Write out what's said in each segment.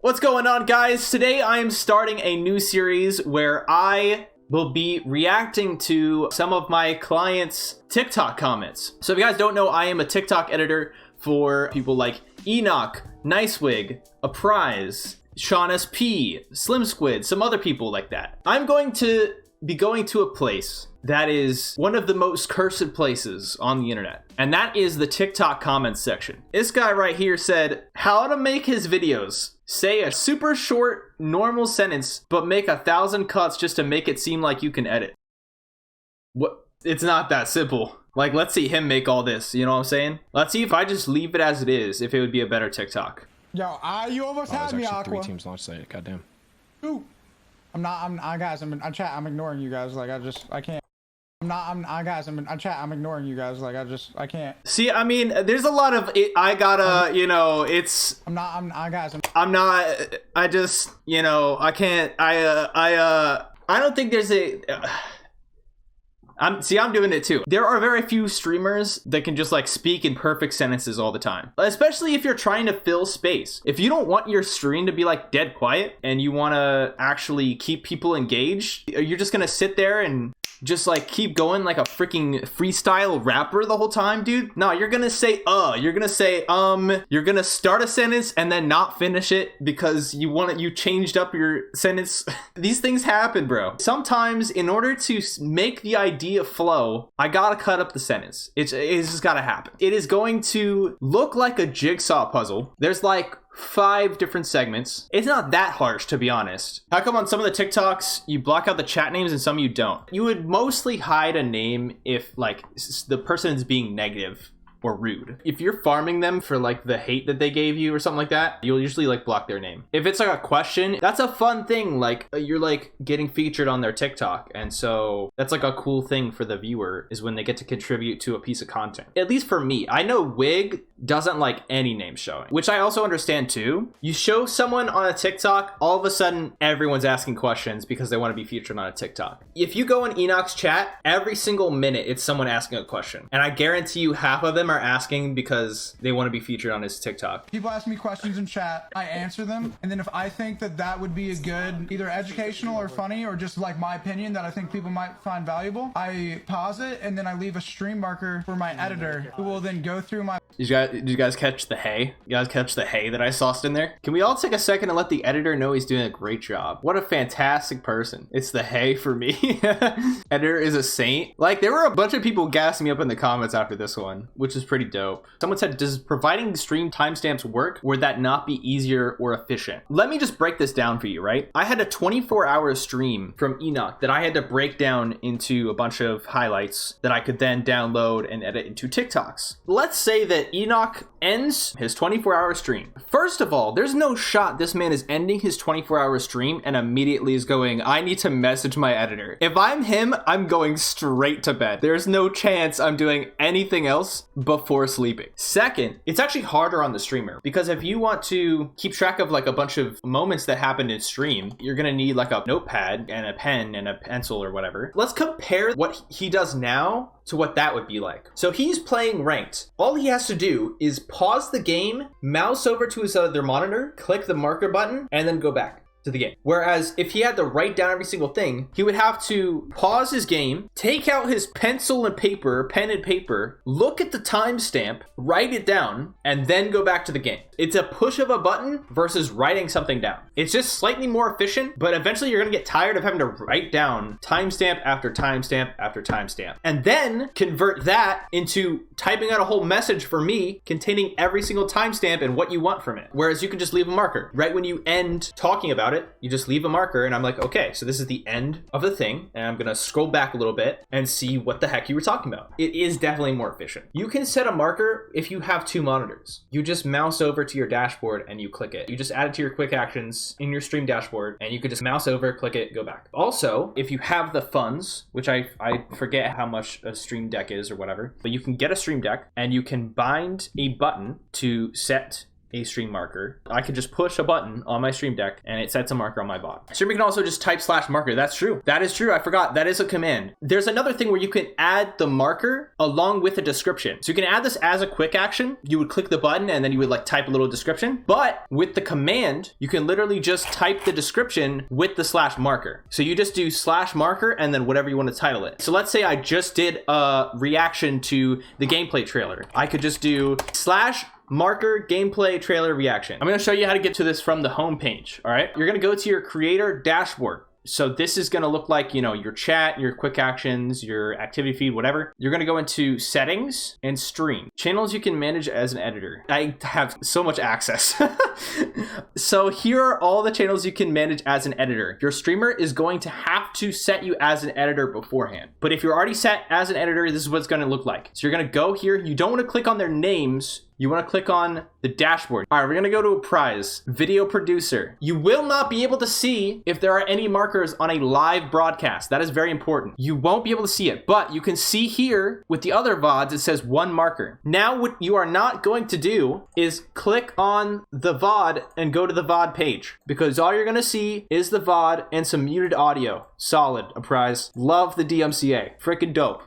What's going on, guys? Today I am starting a new series where I will be reacting to some of my clients' TikTok comments. So if you guys don't know, I am a TikTok editor for people like Enoch, Nicewig, A Prize, Sean SP, Slim Squid, some other people like that. I'm going to be going to a place that is one of the most cursed places on the internet, and that is the TikTok comments section. This guy right here said how to make his videos say a super short normal sentence but make 1,000 cuts just to make it seem like you can edit. What? It's not that simple. Like, let's see him make all this, you know what I'm saying? Let's see if I just leave it as it is, if it would be a better TikTok. Yo, you almost had me, Aqua. 3 teams launch site. Goddamn. Ooh. Guys, I'm ignoring you guys. Like, I can't. Guys, I'm ignoring you guys. Like, I can't. See, I mean, there's a lot of it. I gotta, you know, it's. I just, you know, I can't. I don't think there's a. I'm doing it too. There are very few streamers that can just like speak in perfect sentences all the time, especially if you're trying to fill space. If you don't want your stream to be like dead quiet and you want to actually keep people engaged, you're just gonna sit there and just like keep going like a freaking freestyle rapper the whole time, dude. No, you're gonna say you're gonna say you're gonna start a sentence and then not finish it because you changed up your sentence. These things happen, bro. Sometimes in order to make the idea flow, I gotta cut up the sentence. It's just gotta happen. It is going to look like a jigsaw puzzle. There's like 5 different segments. It's not that harsh, to be honest. How come on some of the TikToks you block out the chat names and some you don't? You would mostly hide a name if like the person is being negative or rude. If you're farming them for like the hate that they gave you or something like that, you'll usually like block their name. If it's like a question, that's a fun thing. Like you're like getting featured on their TikTok, and so that's like a cool thing for the viewer is when they get to contribute to a piece of content. At least for me, I know Wig doesn't like any name showing, which I also understand too. You show someone on a TikTok, all of a sudden everyone's asking questions because they want to be featured on a TikTok. If you go in Enoch's chat, every single minute it's someone asking a question, and I guarantee you half of them are asking because they want to be featured on his TikTok. People ask me questions in chat, I answer them, and then if I think that would be a good, either educational or funny, or just like my opinion that I think people might find valuable, I pause it and then I leave a stream marker for my editor who will then go through my... Did you guys catch the hay? You guys catch the hay that I sauced in there? Can we all take a second and let the editor know he's doing a great job? What a fantastic person. It's the hay for me. Editor is a saint. Like, there were a bunch of people gassing me up in the comments after this one, which is pretty dope. Someone said, does providing stream timestamps work? Would that not be easier or efficient? Let me just break this down for you, right? I had a 24-hour stream from Enoch that I had to break down into a bunch of highlights that I could then download and edit into TikToks. Let's say that Enoch ends his 24-hour stream. First of all, there's no shot this man is ending his 24-hour stream and immediately is going, I need to message my editor. If I'm him, I'm going straight to bed. There's no chance I'm doing anything else before sleeping. Second, it's actually harder on the streamer because if you want to keep track of like a bunch of moments that happened in stream, you're gonna need like a notepad and a pen and a pencil or whatever. Let's compare what he does now to what that would be like. So he's playing ranked. All he has to do is pause the game, mouse over to his other monitor, click the marker button, and then go back to the game. Whereas if he had to write down every single thing, he would have to pause his game, take out his pencil and paper, pen and paper, look at the timestamp, write it down, and then go back to the game. It's a push of a button versus writing something down. It's just slightly more efficient, but eventually you're gonna get tired of having to write down timestamp after timestamp after timestamp, and then convert that into typing out a whole message for me containing every single timestamp and what you want from it. Whereas you can just leave a marker. Right when you end talking about it, you just leave a marker and I'm like, okay, so this is the end of the thing, and I'm gonna scroll back a little bit and see what the heck you were talking about. It is definitely more efficient. You can set a marker if you have 2 monitors. You just mouse over to your dashboard and you click it. You just add it to your quick actions in your stream dashboard and you could just mouse over, click it, go back. Also, if you have the funds, which I forget how much a stream deck is or whatever, but you can get a stream deck and you can bind a button to set a stream marker, I could just push a button on my stream deck and it sets a marker on my VOD. Streamer can also just type /marker. That's true. That is true. I forgot. That is a command. There's another thing where you can add the marker along with a description. So you can add this as a quick action. You would click the button and then you would like type a little description. But with the command, you can literally just type the description with the /marker. So you just do /marker and then whatever you want to title it. So let's say I just did a reaction to the gameplay trailer. I could just do /marker gameplay trailer reaction. I'm going to show you how to get to this from the home page. All right. You're going to go to your creator dashboard. So this is going to look like, you know, your chat, your quick actions, your activity feed, whatever. You're going to go into settings and stream. Channels you can manage as an editor. I have so much access. So here are all the channels you can manage as an editor. Your streamer is going to have to set you as an editor beforehand. But if you're already set as an editor, this is what it's going to look like. So you're going to go here. You don't want to click on their names. You want to click on the dashboard. All right, we're going to go to a prize, video producer. You will not be able to see if there are any markers on a live broadcast. That is very important. You won't be able to see it, but you can see here with the other VODs, it says 1 marker. Now what you are not going to do is click on the VOD and go to the VOD page, because all you're going to see is the VOD and some muted audio. Solid, a prize. Love the DMCA. Freaking dope.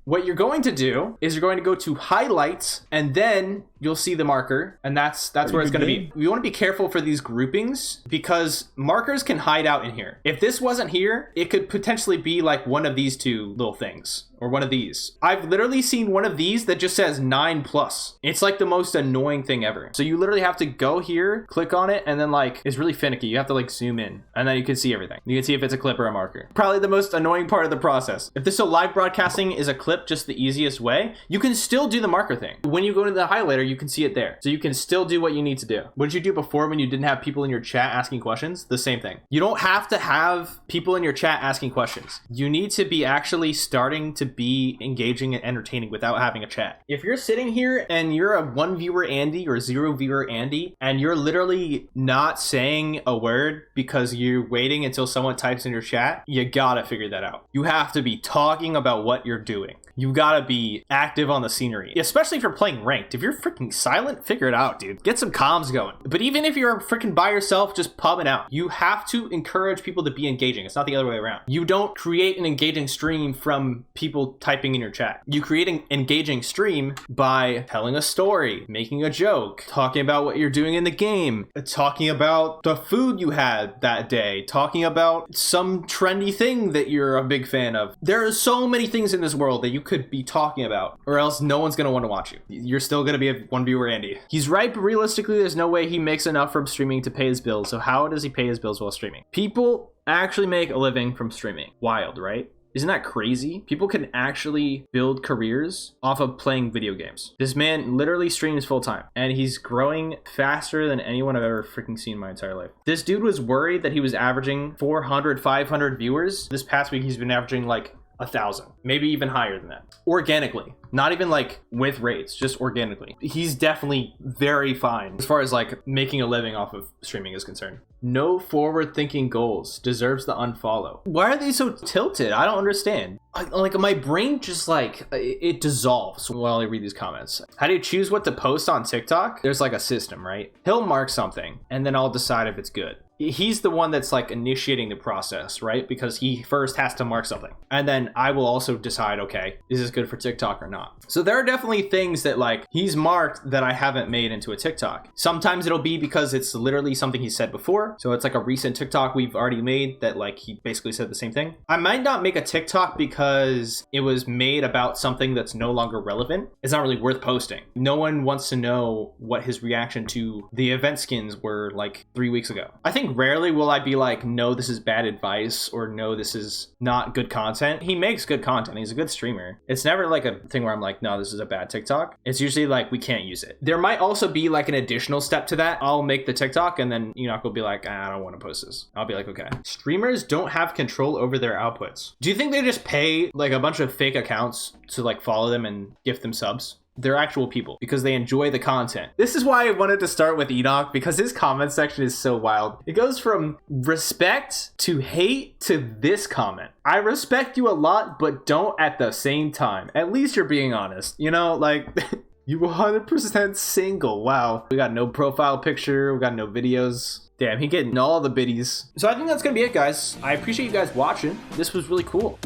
What you're going to do is you're going to go to highlights and then you'll see the marker, and that's where it's going to be. We want to be careful for these groupings because markers can hide out in here. If this wasn't here, it could potentially be like one of these two little things or one of these. I've literally seen one of these that just says 9+. It's like the most annoying thing ever. So you literally have to go here, click on it, and then like it's really finicky. You have to like zoom in and then you can see everything. You can see if it's a clip or a marker. Probably the most annoying part of the process. If this live broadcasting is a clip, just the easiest way, you can still do the marker thing. When you go to the highlighter, you can see it there. So you can still do what you need to do. What did you do before when you didn't have people in your chat asking questions? The same thing. You don't have to have people in your chat asking questions. You need to be actually starting to be engaging and entertaining without having a chat. If you're sitting here and you're a 1 viewer Andy or 0 viewer Andy, and you're literally not saying a word because you're waiting until someone types in your chat, you gotta figure that out. You have to be talking about what you're doing. You gotta be active on the scenery, especially if you're playing ranked. If you're freaking silent, figure it out, dude. Get some comms going. But even if you're freaking by yourself, just pubbing out. You have to encourage people to be engaging. It's not the other way around. You don't create an engaging stream from people typing in your chat. You create an engaging stream by telling a story, making a joke, talking about what you're doing in the game, talking about the food you had that day, talking about some trendy thing that you're a big fan of. There are so many things in this world that you could be talking about, or else no one's gonna want to watch you. You're still gonna be a 1 viewer Andy. He's right, but realistically there's no way he makes enough from streaming to pay his bills. So how does he pay his bills while streaming? People actually make a living from streaming. Wild, right? Isn't that crazy? People can actually build careers off of playing video games. This man literally streams full time and he's growing faster than anyone I've ever freaking seen in my entire life. This dude was worried that he was averaging 400, 500 viewers. This past week, he's been averaging like 1,000, maybe even higher than that. Organically, not even like with rates, just organically. He's definitely very fine as far as like making a living off of streaming is concerned. No forward thinking goals, deserves the unfollow. Why are they so tilted? I don't understand. Like my brain just like it dissolves while I read these comments. How do you choose what to post on TikTok? There's like a system, right? He'll mark something and then I'll decide if it's good. He's the one that's like initiating the process, right? Because he first has to mark something. And then I will also decide, okay, is this good for TikTok or not? So there are definitely things that like he's marked that I haven't made into a TikTok. Sometimes it'll be because it's literally something he said before. So it's like a recent TikTok we've already made that like he basically said the same thing. I might not make a TikTok because it was made about something that's no longer relevant. It's not really worth posting. No one wants to know what his reaction to the event skins were like 3 weeks ago. I think rarely will I be like, no, this is bad advice, or no, this is not good content. He makes good content. He's a good streamer. It's never like a thing where I'm like, no, this is a bad TikTok. It's usually like, we can't use it. There might also be like an additional step to that. I'll make the TikTok and then Enoch will be like, I don't want to post this. I'll be like, okay. Streamers don't have control over their outputs. Do you think they just pay like a bunch of fake accounts to like follow them and gift them subs? They're actual people because they enjoy the content. This is why I wanted to start with Enoch, because his comment section is so wild. It goes from respect to hate to this comment. I respect you a lot, but don't at the same time. At least you're being honest. You know, like You 100% single. Wow. We got no profile picture. We got no videos. Damn, he getting all the biddies. So I think that's gonna be it, guys. I appreciate you guys watching. This was really cool.